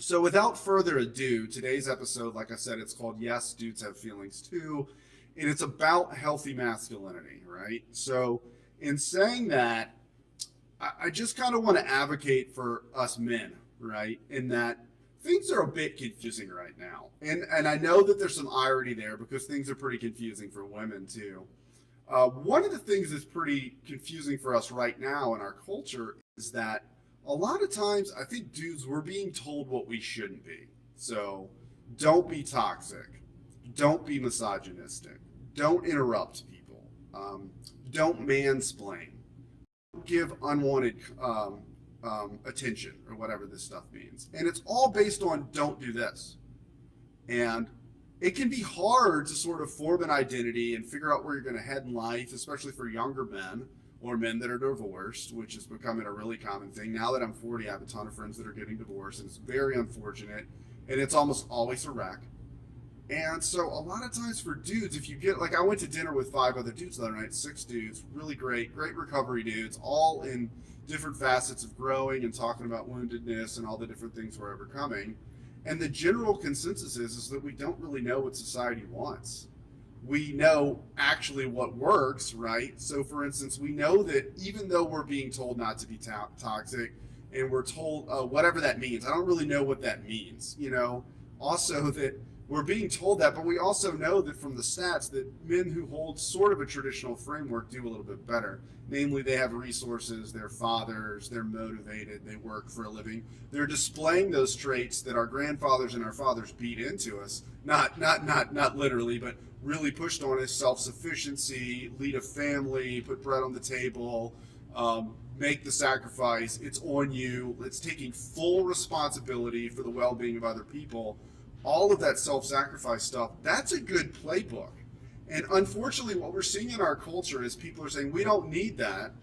So without further ado, today's episode, like I said, it's called Yes, Dudes Have Feelings Too, and it's about healthy masculinity, right? So in saying that, I just kind of want to advocate for us men, right? In that things are a bit confusing right now. And I know that there's some irony there because things are pretty confusing for women too. One of the things that's pretty confusing for us right now in our culture is that a lot of times I think dudes, we're being told what we shouldn't be. So don't be toxic, don't be misogynistic, don't interrupt people, don't mansplain, give unwanted attention or whatever this stuff means. And it's all based on don't do this. And it can be hard to sort of form an identity and figure out where you're going to head in life, especially for younger men or men that are divorced, which is becoming a really common thing. Now that I'm 40, I have a ton of friends that are getting divorced, and it's very unfortunate. And it's almost always a wreck. And so a lot of times for dudes, if you get, like I went to dinner with 5 other dudes the other night, 6 dudes, really great recovery dudes, all in different facets of growing and talking about woundedness and all the different things we're overcoming. And the general consensus is that we don't really know what society wants. We know actually what works, right? So for instance, we know that even though we're being told not to be toxic and we're told whatever that means, I don't really know what that means, also that we're being told that, but we also know that from the stats that men who hold sort of a traditional framework do a little bit better. Namely, they have resources, they're fathers, they're motivated, they work for a living. They're displaying those traits that our grandfathers and our fathers beat into us. Not literally, but really pushed on us: self-sufficiency, lead a family, put bread on the table, make the sacrifice. It's on you. It's taking full responsibility for the well-being of other people. All of that self-sacrifice stuff, that's a good playbook. And unfortunately, what we're seeing in our culture is people are saying, we don't need that.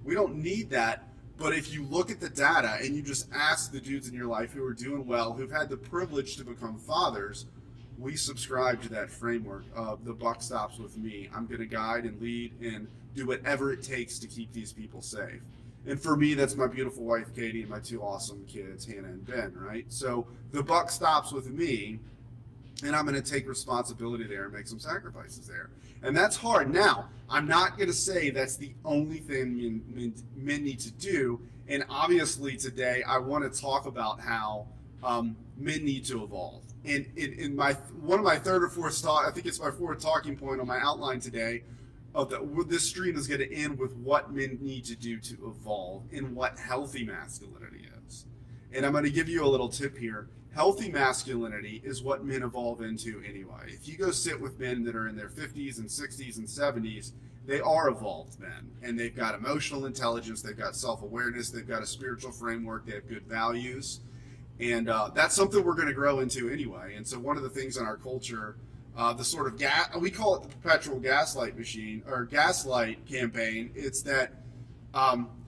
We don't need that. But if you look at the data and you just ask the dudes in your life who are doing well, who've had the privilege to become fathers, we subscribe to that framework of the buck stops with me. I'm going to guide and lead and do whatever it takes to keep these people safe. And for me, that's my beautiful wife, Katie, and my 2 awesome kids, Hannah and Ben, right? So the buck stops with me, and I'm going to take responsibility there and make some sacrifices there. And that's hard. Now, I'm not going to say that's the only thing men need to do. And obviously today, I want to talk about how men need to evolve. And in my one of my third or fourth I think it's my fourth talking point on my outline today, this stream is going to end with what men need to do to evolve and what healthy masculinity is. And I'm going to give you a little tip here. Healthy masculinity is what men evolve into anyway. If you go sit with men that are in their 50s and 60s and 70s, they are evolved men. And they've got emotional intelligence, they've got self-awareness, they've got a spiritual framework, they have good values. And that's something we're going to grow into anyway. And so one of the things in our culture, the sort of we call it the perpetual gaslight machine or gaslight campaign. It's that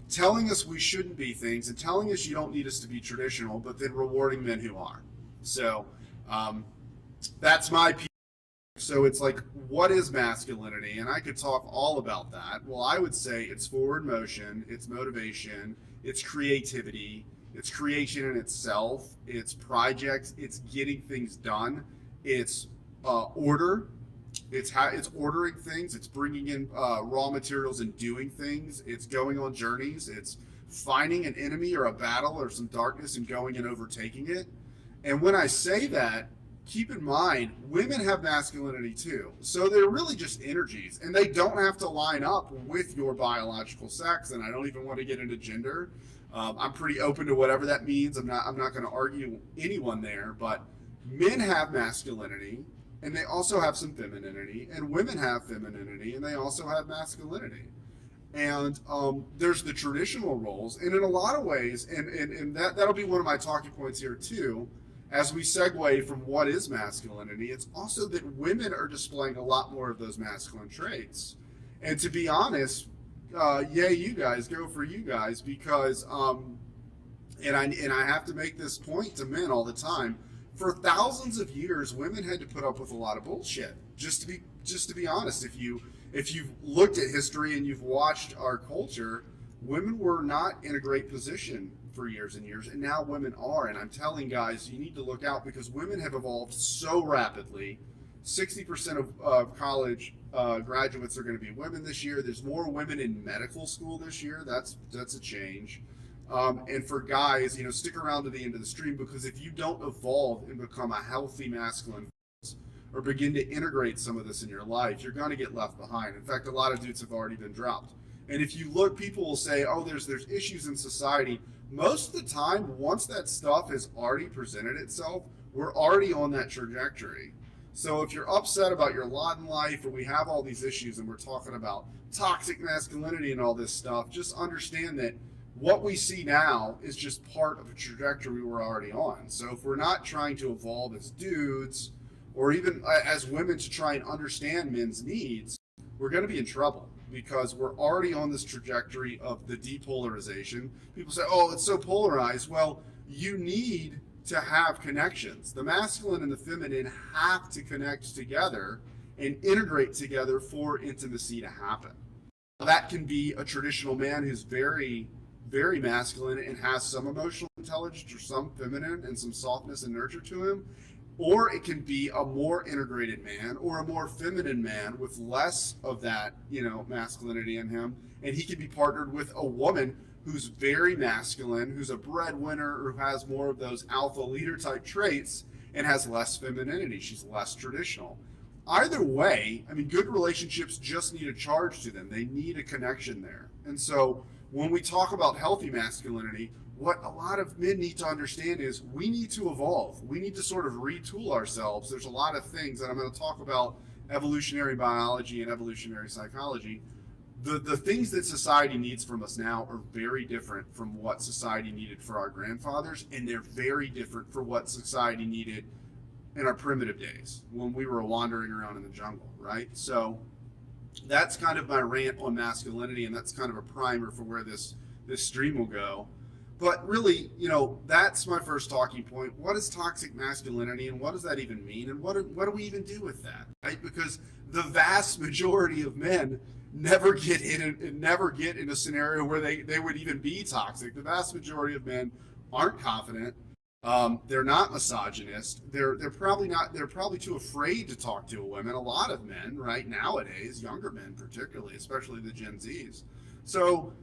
telling us we shouldn't be things and telling us you don't need us to be traditional, but then rewarding men who are. So that's my piece. So it's like, what is masculinity? And I could talk all about that. Well, I would say it's forward motion, it's motivation, it's creativity, it's creation in itself, it's projects, it's getting things done, it's order. It's ordering things. It's bringing in raw materials and doing things. It's going on journeys. It's finding an enemy or a battle or some darkness and going and overtaking it. And when I say that, keep in mind, women have masculinity too. So they're really just energies, and they don't have to line up with your biological sex. And I don't even want to get into gender. I'm pretty open to whatever that means. I'm not going to argue anyone there, but men have masculinity. And they also have some femininity, and women have femininity, and they also have masculinity. And there's the traditional roles, and in a lot of ways, and that'll be one of my talking points here too, as we segue from what is masculinity, it's also that women are displaying a lot more of those masculine traits. And to be honest, yay you guys, go for you guys, because, and I have to make this point to men all the time, for thousands of years, women had to put up with a lot of bullshit. Just to be honest, if you've looked at history and you've watched our culture, women were not in a great position for years and years, and now women are. And I'm telling guys, you need to look out because women have evolved so rapidly. 60% of college graduates are going to be women this year. There's more women in medical school this year. That's a change. And for guys, stick around to the end of the stream, because if you don't evolve and become a healthy masculine or begin to integrate some of this in your life, you're going to get left behind. In fact, a lot of dudes have already been dropped. And if you look, people will say, oh, there's issues in society. Most of the time, once that stuff has already presented itself, we're already on that trajectory. So if you're upset about your lot in life, or we have all these issues and we're talking about toxic masculinity and all this stuff, just understand that what we see now is just part of a trajectory we're already on. So if we're not trying to evolve as dudes, or even as women to try and understand men's needs, we're going to be in trouble, because we're already on this trajectory of the depolarization. People say, oh, it's so polarized. Well, you need to have connections. The masculine and the feminine have to connect together and integrate together for intimacy to happen. That can be a traditional man who's very, very masculine and has some emotional intelligence or some feminine and some softness and nurture to him. Or it can be a more integrated man or a more feminine man with less of that, masculinity in him. And he can be partnered with a woman who's very masculine, who's a breadwinner, or who has more of those alpha leader type traits and has less femininity. She's less traditional. Either way, good relationships just need a charge to them. They need a connection there. And so when we talk about healthy masculinity, what a lot of men need to understand is we need to evolve. We need to sort of retool ourselves. There's a lot of things that I'm going to talk about, evolutionary biology and evolutionary psychology. The things that society needs from us now are very different from what society needed for our grandfathers, and they're very different for what society needed in our primitive days when we were wandering around in the jungle, right? So that's kind of my rant on masculinity, and that's kind of a primer for where this stream will go. But really, that's my first talking point. What is toxic masculinity, and what does that even mean? And what do we even do with that, right? Because the vast majority of men never get in a scenario where they would even be toxic. The vast majority of men aren't confident. They're not misogynist. They're probably not. They're probably too afraid to talk to a woman. A lot of men, right nowadays, younger men particularly, especially the Gen Zs. So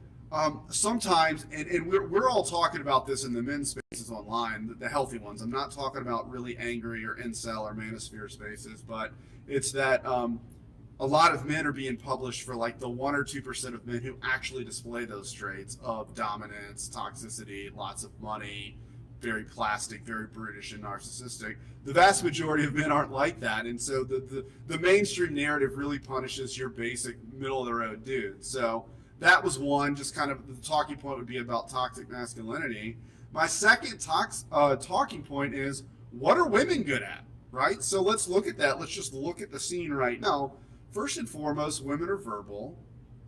sometimes, and we're all talking about this in the men's spaces online, the healthy ones. I'm not talking about really angry or incel or manosphere spaces, but it's that a lot of men are being published for like the 1 or 2% of men who actually display those traits of dominance, toxicity, lots of money, very plastic, very brutish and narcissistic. The vast majority of men aren't like that, and so the mainstream narrative really punishes your basic middle of the road dude. So that was one, just kind of the talking point would be about toxic masculinity. My second talking point is, what are women good at, right? So let's look at that. Let's just look at the scene right now. First and foremost, women are verbal.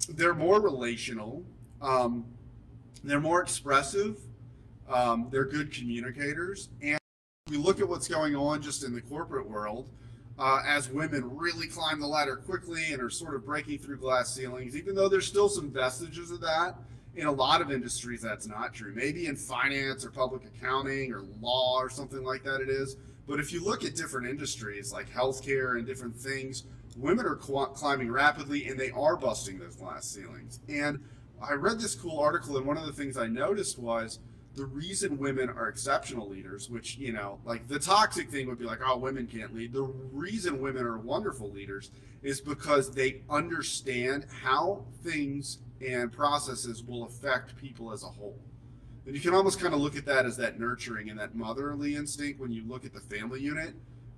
They're more relational. They're more expressive. They're good communicators. And we look at what's going on just in the corporate world. As women really climb the ladder quickly and are sort of breaking through glass ceilings, even though there's still some vestiges of that. In a lot of industries, that's not true. Maybe in finance or public accounting or law or something like that it is. But if you look at different industries like healthcare and different things, women are climbing rapidly, and they are busting those glass ceilings. And I read this cool article, and one of the things I noticed was the reason women are exceptional leaders, which, like the toxic thing would be like, oh, women can't lead. The reason women are wonderful leaders is because they understand how things and processes will affect people as a whole. And you can almost kind of look at that as that nurturing and that motherly instinct when you look at the family unit.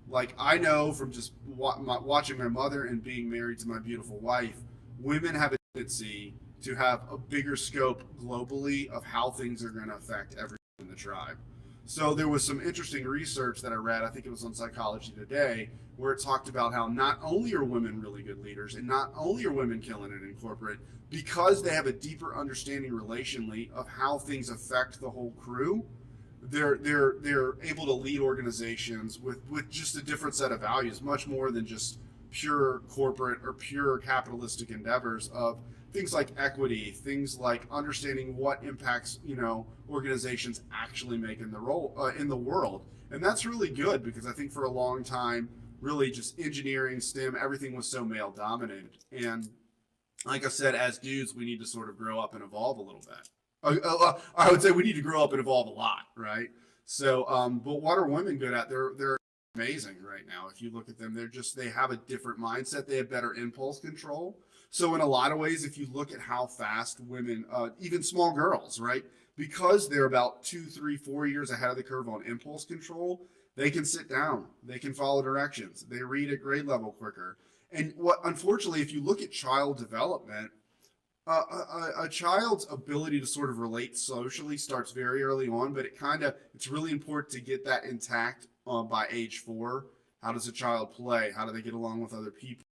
Like, I know from just watching my mother and being married to my beautiful wife, women have a tendency to have a bigger scope globally of how things are going to affect everyone in the tribe. So there was some interesting research that I read, I think it was on Psychology Today, where it talked about how not only are women really good leaders, and not only are women killing it in corporate, because they have a deeper understanding relationally of how things affect the whole crew, they're able to lead organizations with just a different set of values, much more than just pure corporate or pure capitalistic endeavors of things like equity, things like understanding what impacts organizations actually make in the role in the world, and that's really good because I think for a long time, really just engineering, STEM, everything was so male dominated, and like I said, as dudes, we need to sort of grow up and evolve a little bit. I would say we need to grow up and evolve a lot, right? So, but what are women good at? They're amazing right now. If you look at them, they have a different mindset. They have better impulse control. So in a lot of ways, if you look at how fast women, even small girls, right, because they're about 2, 3, 4 years ahead of the curve on impulse control, they can sit down, they can follow directions, they read at grade level quicker. And what, unfortunately, if you look at child development, a child's ability to sort of relate socially starts very early on, but it's really important to get that intact by age 4. How does a child play? How do they get along with other people?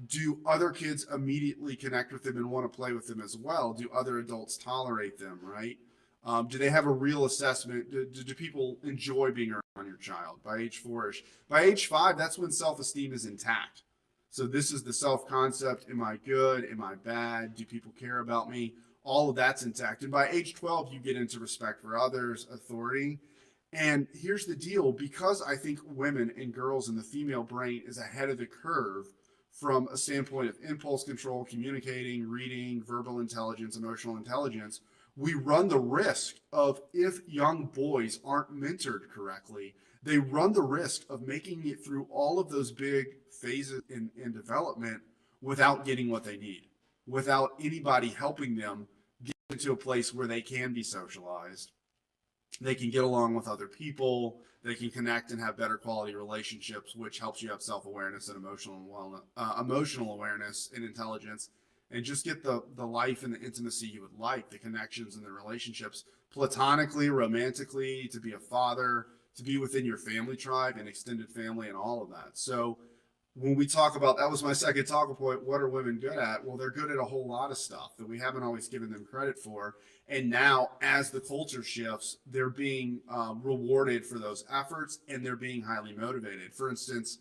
Do other kids immediately connect with them and want to play with them as well? Do other adults tolerate them, right? Do they have a real assessment? Do people enjoy being around your child by age 4ish? By age 5, that's when self-esteem is intact. So this is the self-concept. Am I good? Am I bad? Do people care about me? All of that's intact. And by age 12, you get into respect for others, authority. And here's the deal, because I think women and girls and the female brain is ahead of the curve from a standpoint of impulse control, communicating, reading, verbal intelligence, emotional intelligence, we run the risk of, if young boys aren't mentored correctly, they run the risk of making it through all of those big phases in development without getting what they need, without anybody helping them get into a place where they can be socialized, they can get along with other people, they can connect and have better quality relationships, which helps you have self-awareness and emotional awareness and intelligence, and just get the life and the intimacy you would like, the connections and the relationships, platonically, romantically, to be a father, to be within your family tribe and extended family and all of that. So when we talk about, that was my second talking point, what are women good at? Well, they're good at a whole lot of stuff that we haven't always given them credit for. And now, as the culture shifts, they're being rewarded for those efforts, and they're being highly motivated. For instance,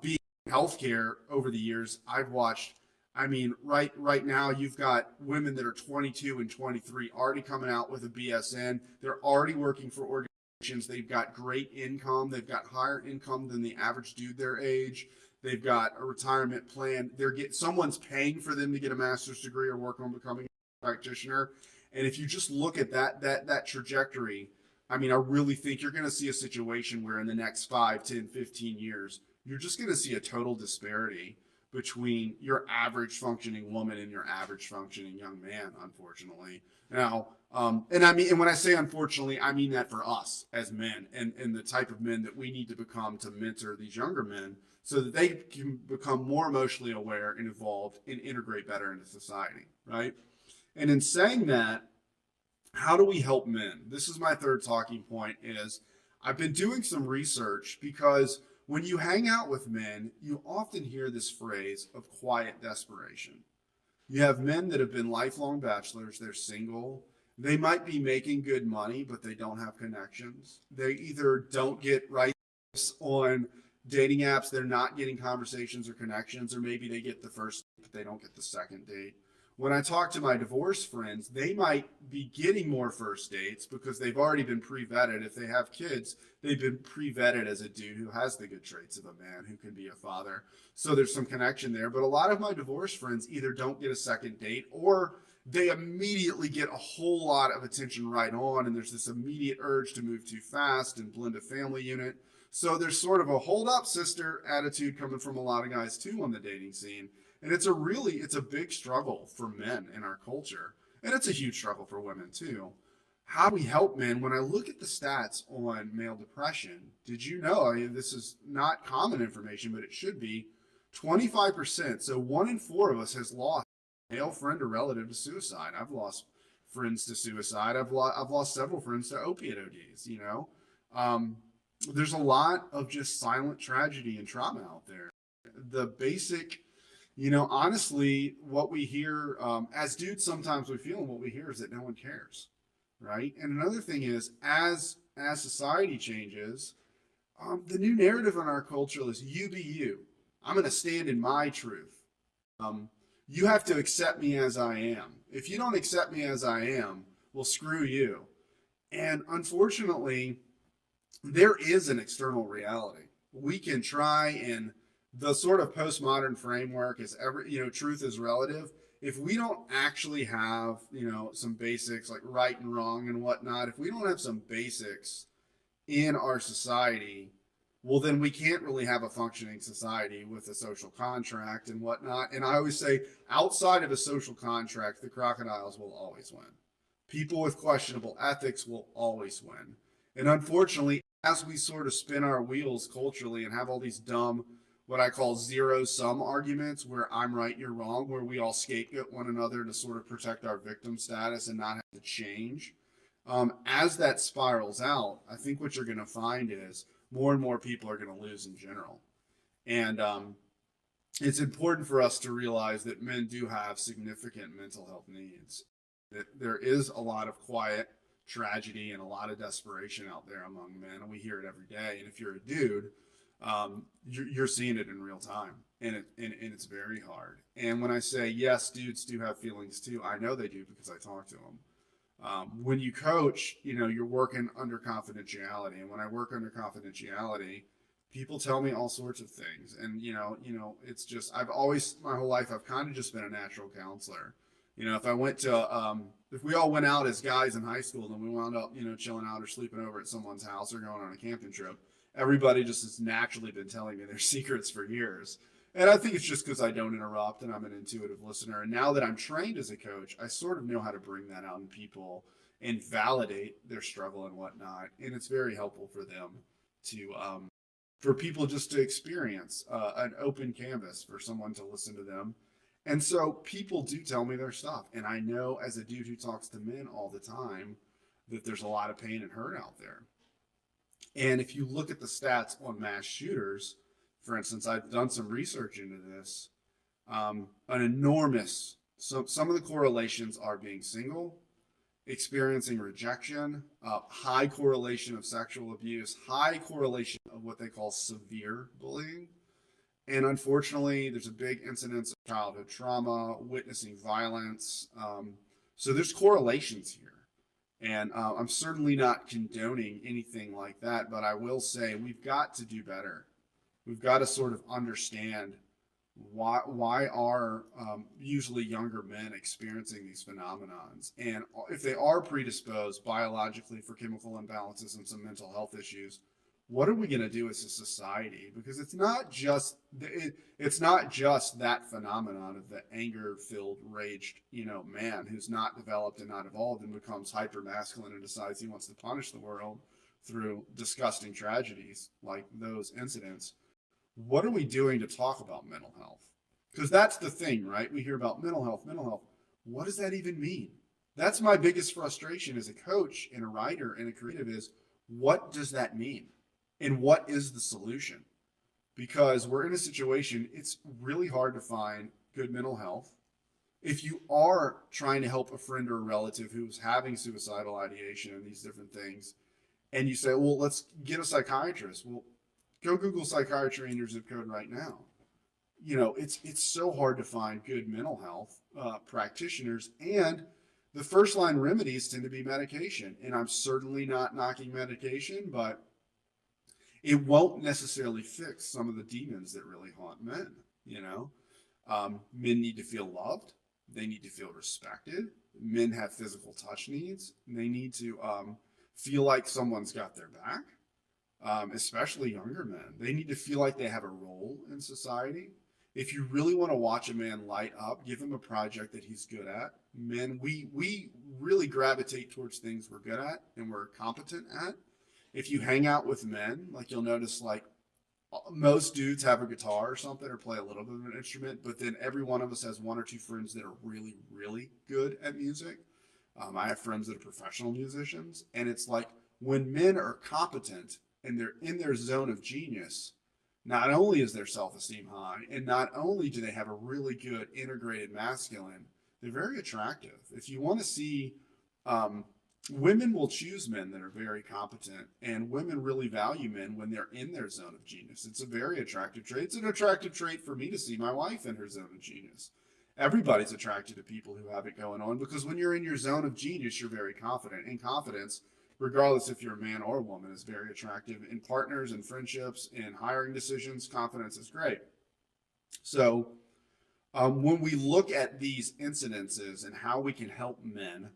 being in healthcare over the years, I've watched, I mean, right now, you've got women that are 22 and 23 already coming out with a BSN. They're already working for organizations. They've got great income. They've got higher income than the average dude their age. They've got a retirement plan. Someone's paying for them to get a master's degree or work on becoming a practitioner. And if you just look at that trajectory, I mean, I really think you're going to see a situation where in the next 5, 10, 15 years, you're just going to see a total disparity between your average functioning woman and your average functioning young man, unfortunately. Now, and when I say unfortunately, I mean that for us as men and the type of men that we need to become to mentor these younger men so that they can become more emotionally aware and evolved and integrate better into society, right? And in saying that, how do we help men? This is my third talking point is I've been doing some research because when you hang out with men, you often hear this phrase of quiet desperation. You have men that have been lifelong bachelors, they're single, they might be making good money, but they don't have connections. They either don't get right on dating apps, they're not getting conversations or connections, or maybe they get the first, but they don't get the second date. When I talk to my divorced friends, they might be getting more first dates because they've already been pre-vetted. If they have kids, they've been pre-vetted as a dude who has the good traits of a man who can be a father. So there's some connection there. But a lot of my divorced friends either don't get a second date or they immediately get a whole lot of attention right on. And there's this immediate urge to move too fast and blend a family unit. So there's sort of a hold up, sister attitude coming from a lot of guys too on the dating scene. And it's a big struggle for men in our culture. And it's a huge struggle for women too. How do we help men? When I look at the stats on male depression, did you know, I mean, this is not common information, but it should be 25%. So 1 in 4 of us has lost a male friend or relative to suicide. I've lost friends to suicide. I've lost several friends to opiate ODs, you know. There's a lot of just silent tragedy and trauma out there. The basic, honestly, what we hear as dudes, sometimes we feel, and what we hear is that no one cares, right? And another thing is, as society changes, the new narrative in our culture is you be you. I'm going to stand in my truth. You have to accept me as I am. If you don't accept me as I am, well, screw you. And unfortunately, there is an external reality. We can try, and the sort of postmodern framework is truth is relative. If we don't actually have, some basics like right and wrong and whatnot, if we don't have some basics in our society, well, then we can't really have a functioning society with a social contract and whatnot. And I always say, outside of a social contract, the crocodiles will always win. People with questionable ethics will always win. And unfortunately, as we sort of spin our wheels culturally and have all these dumb, what I call zero sum arguments where I'm right, you're wrong, where we all scapegoat one another to sort of protect our victim status and not have to change. As that spirals out, I think what you're going to find is more and more people are going to lose in general. And it's important for us to realize that men do have significant mental health needs. That there is a lot of quiet tragedy and a lot of desperation out there among men, and we hear it every day. And if you're a dude, you're seeing it in real time, and it's very hard. And when I say yes, dudes do have feelings too, I know they do because I talk to them. When you coach, you're working under confidentiality, and when I work under confidentiality, people tell me all sorts of things, and it's just I've always my whole life I've kind of just been a natural counselor. If I went to if we all went out as guys in high school and we wound up chilling out or sleeping over at someone's house or going on a camping trip, everybody just has naturally been telling me their secrets for years. And I think it's just because I don't interrupt and I'm an intuitive listener. And now that I'm trained as a coach, I sort of know how to bring that out in people and validate their struggle and whatnot. And it's very helpful for them to, for people just to experience an open canvas for someone to listen to them. And so people do tell me their stuff. And I know as a dude who talks to men all the time that there's a lot of pain and hurt out there. And if you look at the stats on mass shooters, for instance, I've done some research into this. An enormous, so some of the correlations are being single, experiencing rejection, high correlation of sexual abuse, high correlation of what they call severe bullying. And unfortunately, there's a big incidence of childhood trauma, witnessing violence. So there's correlations here. And I'm certainly not condoning anything like that, but I will say we've got to do better. We've got to sort of understand why are usually younger men experiencing these phenomenons, and if they are predisposed biologically for chemical imbalances and some mental health issues, what are we going to do as a society? Because it's not just that phenomenon of the anger-filled, raged, man who's not developed and not evolved and becomes hyper masculine and decides he wants to punish the world through disgusting tragedies like those incidents. What are we doing to talk about mental health? Because that's the thing, right? We hear about mental health, mental health. What does that even mean? That's my biggest frustration as a coach and a writer and a creative is what does that mean? And what is the solution? Because we're in a situation, it's really hard to find good mental health. If you are trying to help a friend or a relative who's having suicidal ideation and these different things, and you say, well, let's get a psychiatrist. Well, go Google psychiatry in your zip code right now. It's so hard to find good mental health practitioners, and the first line remedies tend to be medication. And I'm certainly not knocking medication, but it won't necessarily fix some of the demons that really haunt men. Men need to feel loved. They need to feel respected. Men have physical touch needs. They need to feel like someone's got their back. Especially younger men. They need to feel like they have a role in society. If you really want to watch a man light up, give him a project that he's good at. Men, we really gravitate towards things we're good at and we're competent at. If you hang out with men, like you'll notice, like most dudes have a guitar or something or play a little bit of an instrument, but then every one of us has one or two friends that are really, really good at music. I have friends that are professional musicians, and it's like when men are competent and they're in their zone of genius, not only is their self-esteem high, and not only do they have a really good integrated masculine, they're very attractive. If you want to see, women will choose men that are very competent, and women really value men when they're in their zone of genius. It's a very attractive trait. It's an attractive trait for me to see my wife in her zone of genius. Everybody's attracted to people who have it going on, because when you're in your zone of genius, you're very confident. And confidence, regardless if you're a man or a woman, is very attractive in partners and friendships, in hiring decisions. Confidence is great. So when we look at these incidences and how we can help men,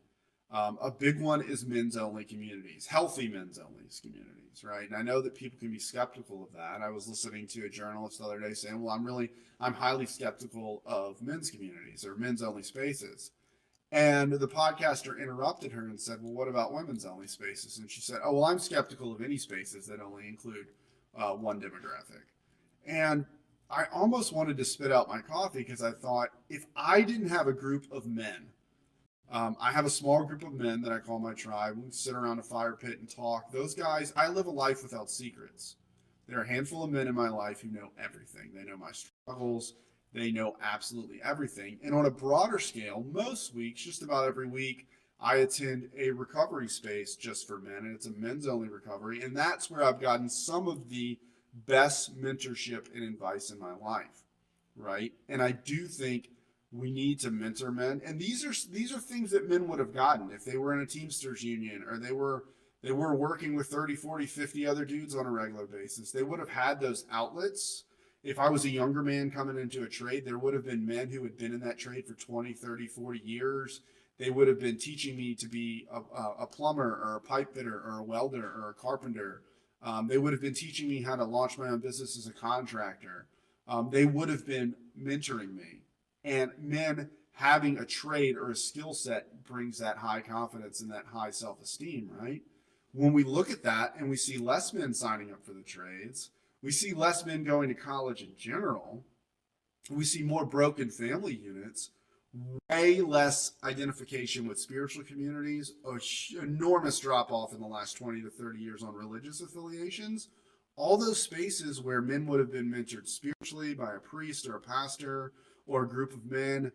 a big one is men's only communities, healthy men's only communities, right? And I know that people can be skeptical of that. I was listening to a journalist the other day saying, well, I'm highly skeptical of men's communities or men's only spaces. And the podcaster interrupted her and said, well, what about women's only spaces? And she said, oh, well, I'm skeptical of any spaces that only include one demographic. And I almost wanted to spit out my coffee, because I thought, if I didn't have a group of men, I have a small group of men that I call my tribe. We sit around a fire pit and talk. Those guys, I live a life without secrets. There are a handful of men in my life who know everything. They know my struggles. They know absolutely everything. And on a broader scale, most weeks, just about every week, I attend a recovery space just for men, and it's a men's only recovery. And that's where I've gotten some of the best mentorship and advice in my life, right? And I do think we need to mentor men, and these are things that men would have gotten if they were in a Teamsters union, or they were working with 30, 40, 50 other dudes on a regular basis. They would have had those outlets. If I was a younger man coming into a trade, there would have been men who had been in that trade for 20, 30, 40 years. They would have been teaching me to be a plumber or a pipe fitter or a welder or a carpenter. They would have been teaching me how to launch my own business as a contractor. They would have been mentoring me. And men having a trade or a skill set brings that high confidence and that high self-esteem, right? When we look at that and we see less men signing up for the trades, we see less men going to college in general, we see more broken family units, way less identification with spiritual communities, an enormous drop off in the last 20 to 30 years on religious affiliations. All those spaces where men would have been mentored spiritually by a priest or a pastor or a group of men,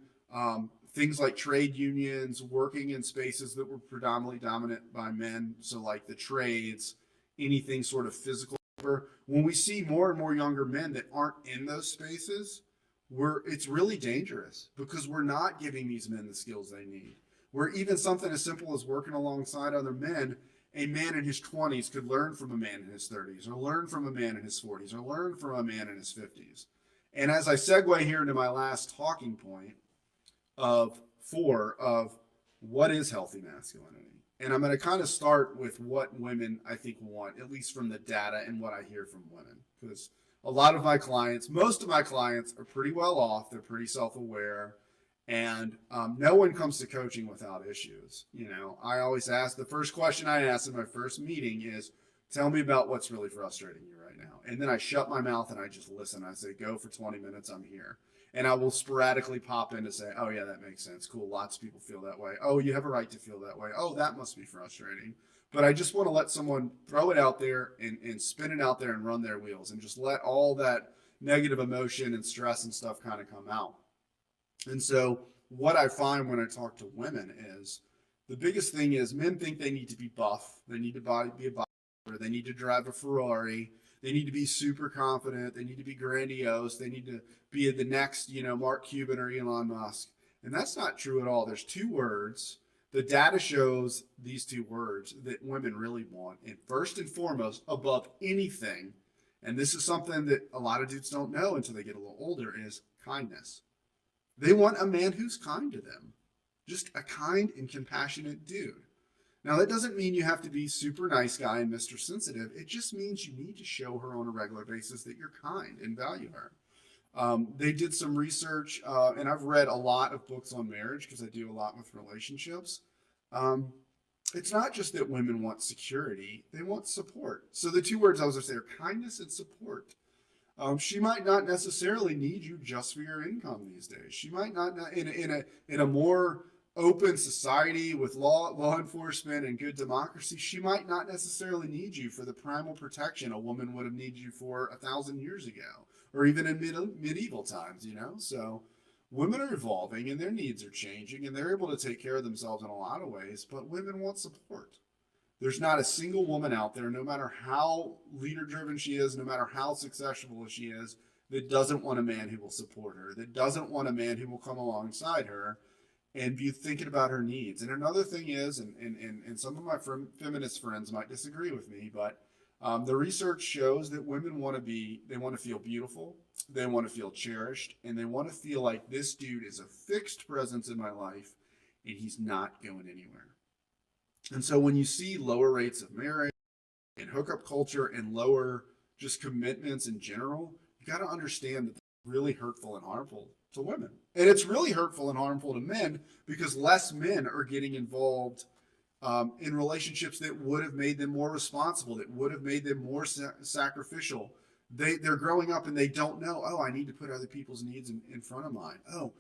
things like trade unions, working in spaces that were predominantly dominant by men, so like the trades, anything sort of physical labor. When we see more and more younger men that aren't in those spaces, it's really dangerous, because we're not giving these men the skills they need. Where even something as simple as working alongside other men, a man in his 20s could learn from a man in his 30s, or learn from a man in his 40s, or learn from a man in his 50s. And as I segue here into my last talking point of what is healthy masculinity. And I'm going to kind of start with what women, I think, want, at least from the data and what I hear from women. Because a lot of my clients, most of my clients, are pretty well off. They're pretty self-aware. And no one comes to coaching without issues. I always ask, the first question I ask in my first meeting is, tell me about what's really frustrating you right now. And then I shut my mouth and I just listen. I say, go for 20 minutes, I'm here. And I will sporadically pop in to say, oh yeah, that makes sense. Cool, lots of people feel that way. Oh, you have a right to feel that way. Oh, that must be frustrating. But I just want to let someone throw it out there and spin it out there and run their wheels, and just let all that negative emotion and stress and stuff kind of come out. And so what I find when I talk to women is, the biggest thing is, men think they need to be buff. They need to be a bodybuilder. They need to drive a Ferrari. They need to be super confident. They need to be grandiose. They need to be the next, Mark Cuban or Elon Musk. And that's not true at all. There's two words. The data shows these two words that women really want. And first and foremost, above anything, and this is something that a lot of dudes don't know until they get a little older, is kindness. They want a man who's kind to them. Just a kind and compassionate dude. Now, that doesn't mean you have to be super nice guy and Mr. Sensitive. It just means you need to show her on a regular basis that you're kind and value her. They did some research, and I've read a lot of books on marriage because I do a lot with relationships. It's not just that women want security, they want support. So the two words I was going to say are kindness and support. She might not necessarily need you just for your income these days. She might not in a more open society with law enforcement and good democracy, she might not necessarily need you for the primal protection a woman would have needed you for 1,000 years ago, or even in medieval times. So women are evolving and their needs are changing, and they're able to take care of themselves in a lot of ways, but women want support. There's not a single woman out there, no matter how leader driven she is, no matter how successful she is, that doesn't want a man who will support her, that doesn't want a man who will come alongside her and be thinking about her needs. And another thing is, and some of my feminist friends might disagree with me, but the research shows that women they want to feel beautiful, they want to feel cherished, and they want to feel like this dude is a fixed presence in my life and he's not going anywhere. And so when you see lower rates of marriage and hookup culture and lower just commitments in general, you got to understand that it's really hurtful and harmful to women. And it's really hurtful and harmful to men because less men are getting involved in relationships that would have made them more responsible, that would have made them more sacrificial. They're growing up and they don't know, oh, I need to put other people's needs in front of mine. Oh,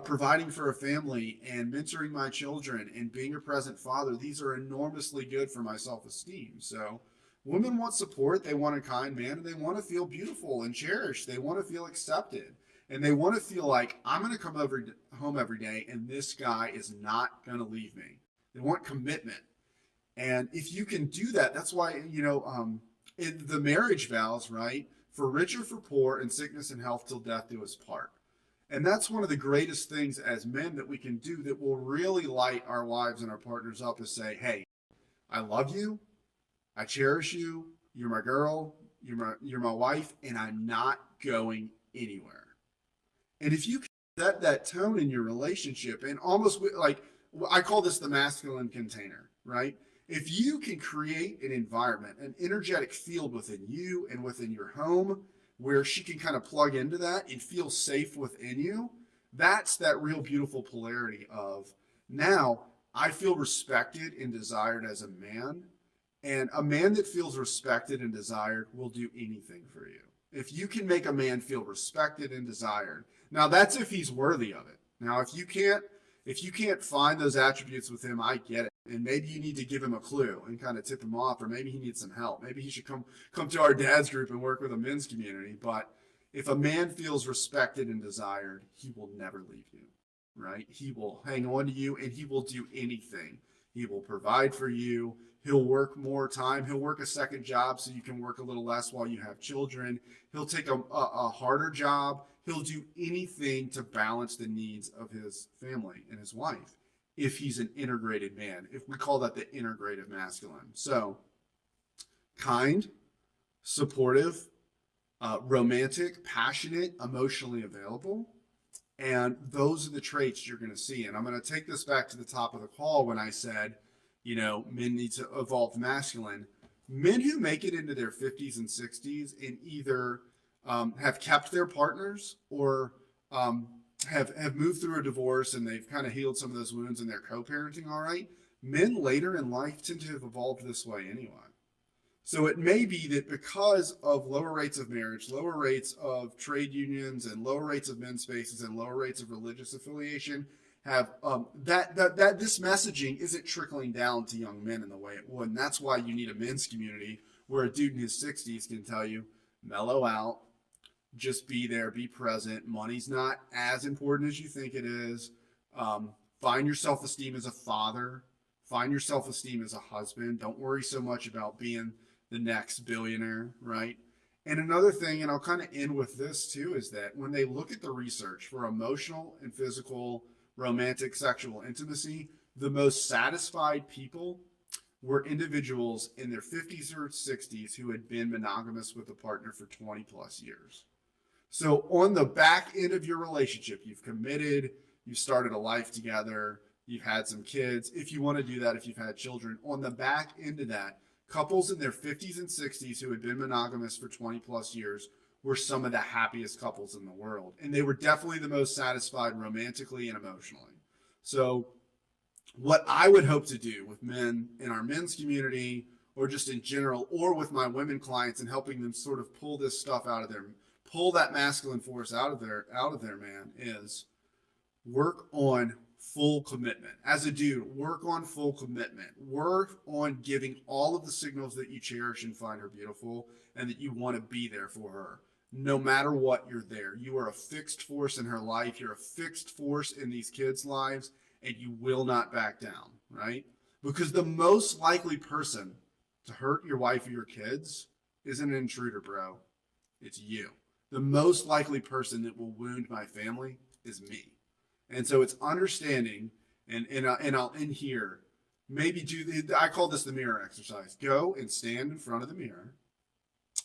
providing for a family and mentoring my children and being a present father, these are enormously good for my self-esteem. So women want support, they want a kind man, and they want to feel beautiful and cherished. They want to feel accepted. And they want to feel like I'm going to come home every day and this guy is not going to leave me. They want commitment. And if you can do that, that's why, in the marriage vows, right? For rich or for poor, in sickness and health, till death do us part. And that's one of the greatest things as men that we can do that will really light our wives and our partners up is say, hey, I love you. I cherish you. You're my girl. You're my wife. And I'm not going anywhere. And if you can set that tone in your relationship and almost like, I call this the masculine container, right? If you can create an environment, an energetic field within you and within your home where she can kind of plug into that and feel safe within you, that's that real beautiful polarity of now I feel respected and desired as a man. And a man that feels respected and desired will do anything for you. If you can make a man feel respected and desired, now that's if he's worthy of it. Now, if you can't find those attributes with him, I get it. And maybe you need to give him a clue and kind of tip him off, or maybe he needs some help. Maybe he should come to our dad's group and work with a men's community. But if a man feels respected and desired, he will never leave you, right? He will hang on to you and he will do anything. He will provide for you. He'll work more time. He'll work a second job so you can work a little less while you have children. He'll take a harder job. He'll do anything to balance the needs of his family and his wife if he's an integrated man. If we call that the integrative masculine. So kind, supportive, romantic, passionate, emotionally available. And those are the traits you're going to see. And I'm going to take this back to the top of the call when I said, men need to evolve masculine. Men who make it into their 50s and 60s and either have kept their partners or have moved through a divorce and they've kind of healed some of those wounds and they're co-parenting all right, men later in life tend to have evolved this way anyway. So it may be that because of lower rates of marriage, lower rates of trade unions, and lower rates of men's spaces, and lower rates of religious affiliation, have that this messaging isn't trickling down to young men in the way it would. And that's why you need a men's community where a dude in his 60s can tell you, mellow out, just be there, be present. Money's not as important as you think it is. Find your self-esteem as a father. Find your self-esteem as a husband. Don't worry so much about being the next billionaire, right? And another thing, and I'll kind of end with this too, is that when they look at the research for emotional and physical, romantic, sexual intimacy, the most satisfied people were individuals in their 50s or 60s who had been monogamous with a partner for 20 plus years. So on the back end of your relationship, you've committed, you've started a life together, you've had some kids. If you want to do that, if you've had children, on the back end of that, couples in their 50s and 60s who had been monogamous for 20 plus years were some of the happiest couples in the world. And they were definitely the most satisfied romantically and emotionally. So what I would hope to do with men in our men's community, or just in general, or with my women clients and helping them sort of pull this stuff out of pull that masculine force out of their man, is work on full commitment. As a dude, work on full commitment. Work on giving all of the signals that you cherish and find her beautiful and that you want to be there for her. No matter what, you're there. You are a fixed force in her life. You're a fixed force in these kids' lives, and you will not back down, right? Because the most likely person to hurt your wife or your kids is an intruder, bro. It's you. The most likely person that will wound my family is me. And so it's understanding, and I'll end here. Maybe I call this the mirror exercise. Go and stand in front of the mirror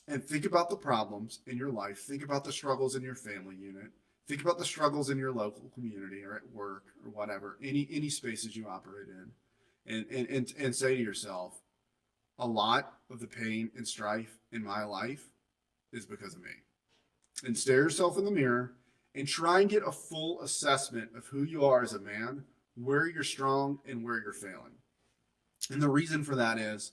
and think about the problems in your life. Think about the struggles in your family unit. Think about the struggles in your local community or at work or whatever, any spaces you operate in, and say to yourself, a lot of the pain and strife in my life is because of me. And stare yourself in the mirror and try and get a full assessment of who you are as a man, where you're strong and where you're failing. And the reason for that is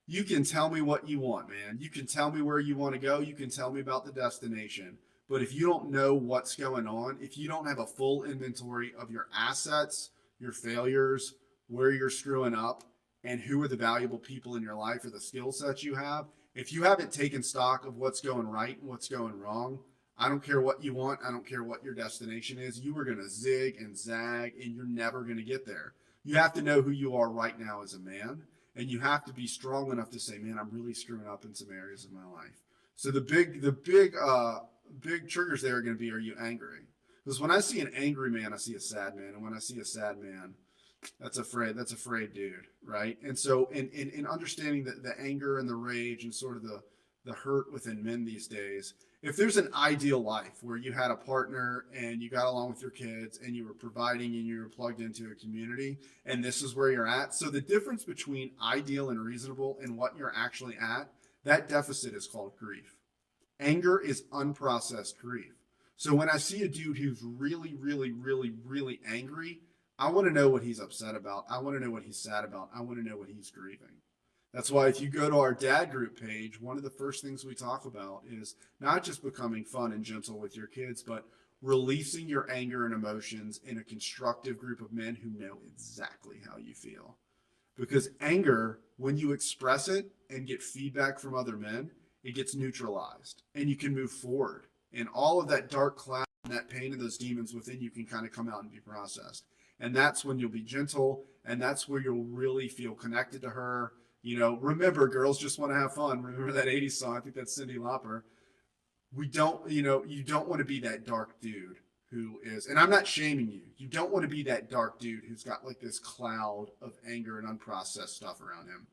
you can tell me what you want, man. You can tell me where you want to go. You can tell me about the destination. But if you don't know what's going on, if you don't have a full inventory of your assets, your failures, where you're screwing up, and who are the valuable people in your life or the skill sets you have, if you haven't taken stock of what's going right and what's going wrong, I don't care what you want. I don't care what your destination is. You are going to zig and zag, and you're never going to get there. You have to know who you are right now as a man, and you have to be strong enough to say, man, I'm really screwing up in some areas of my life. So the big triggers there are going to be, are you angry? Because when I see an angry man, I see a sad man. And when I see a sad man, that's afraid dude, right? And so in understanding the anger and the rage and sort of the hurt within men these days, if there's an ideal life where you had a partner and you got along with your kids and you were providing and you were plugged into a community and this is where you're at. So the difference between ideal and reasonable and what you're actually at, that deficit is called grief. Anger is unprocessed grief. So when I see a dude who's really, really, really, really angry, I want to know what he's upset about. I want to know what he's sad about. I want to know what he's grieving. That's why if you go to our dad group page, one of the first things we talk about is not just becoming fun and gentle with your kids, but releasing your anger and emotions in a constructive group of men who know exactly how you feel. Because anger, when you express it and get feedback from other men, it gets neutralized and you can move forward. And all of that dark cloud and that pain and those demons within you can kind of come out and be processed. And that's when you'll be gentle, and that's where you'll really feel connected to her. You know, remember, girls just want to have fun. Remember that 80s song? I think that's Cyndi Lauper. You don't want to be that dark dude who is, and I'm not shaming you. You don't want to be that dark dude who's got like this cloud of anger and unprocessed stuff around him.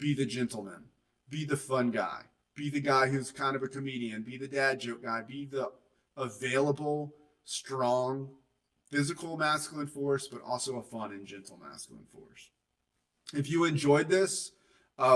Be the gentleman. Be the fun guy. Be the guy who's kind of a comedian. Be the dad joke guy. Be the available, strong, physical masculine force, but also a fun and gentle masculine force. If you enjoyed this,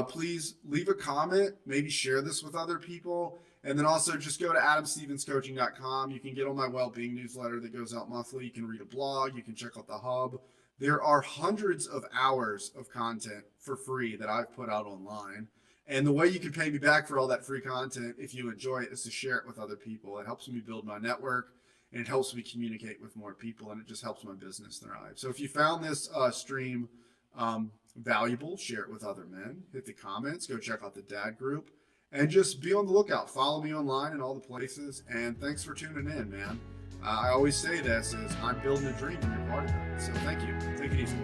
please leave a comment, maybe share this with other people, and then also just go to adamstevenscoaching.com. You can get on my well-being newsletter that goes out monthly. You can read a blog. You can check out the hub. There are hundreds of hours of content for free that I've put out online. And the way you can pay me back for all that free content, if you enjoy it, is to share it with other people. It helps me build my network, and it helps me communicate with more people, and it just helps my business thrive. So if you found this stream valuable, share it with other men, hit the comments, go check out the dad group, and just be on the lookout. Follow me online in all the places, and thanks for tuning in, man. I always say this is I'm building a dream and you're part of it. So thank you. Take it easy.